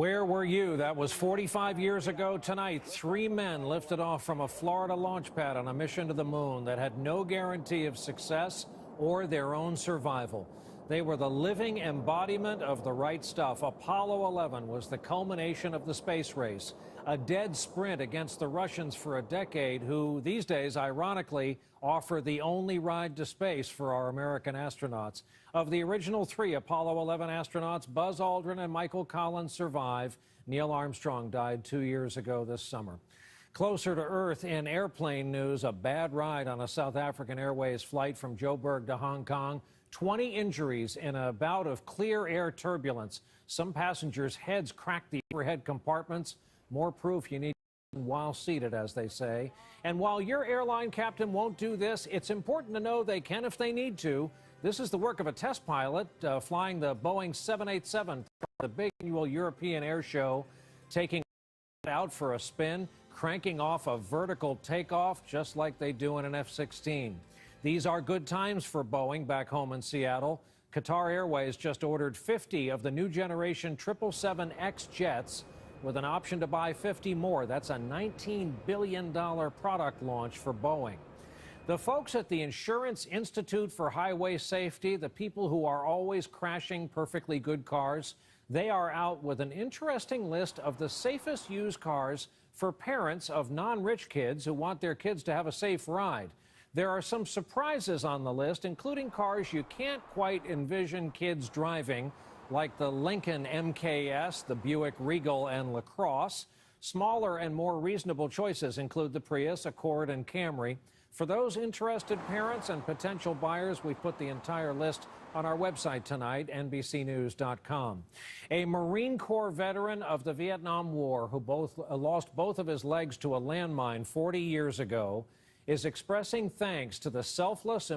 Where were you? That was 45 years ago tonight. 3 men lifted off from a Florida launch pad on a mission to the moon that had no guarantee of success or their own survival. They were the living embodiment of the right stuff. Apollo 11 was the culmination of the space race, a dead sprint against the Russians for a decade, who these days, ironically, offer the only ride to space for our American astronauts. Of the original 3 Apollo 11 astronauts, Buzz Aldrin and Michael Collins survive. Neil Armstrong died 2 years ago this summer. Closer to Earth in airplane news, a bad ride on a South African Airways flight from Joburg to Hong Kong. 20 injuries in a bout of clear air turbulence. Some passengers' heads cracked the overhead compartments. More proof you need while seated, as they say. And while your airline captain won't do this, it's important to know they can if they need to. This is the work of a test pilot flying the Boeing 787, the big annual European air show, taking out for a spin, cranking off a vertical takeoff just like they do in an F-16. These are good times for Boeing back home in Seattle. Qatar Airways just ordered 50 of the new generation 777X jets with an option to buy 50 more. That's a $19 billion product launch for Boeing. The folks at the Insurance Institute for Highway Safety, the people who are always crashing perfectly good cars, they are out with an interesting list of the safest used cars for parents of non-rich kids who want their kids to have a safe ride. There are some surprises on the list, including cars you can't quite envision kids driving, like the Lincoln MKS, the Buick Regal, and LaCrosse. Smaller and more reasonable choices include the Prius, Accord, and Camry. For those interested parents and potential buyers, we've put the entire list on our website tonight, NBCnews.com. A Marine Corps veteran of the Vietnam War who lost both of his legs to a landmine 40 years ago is expressing thanks to the selfless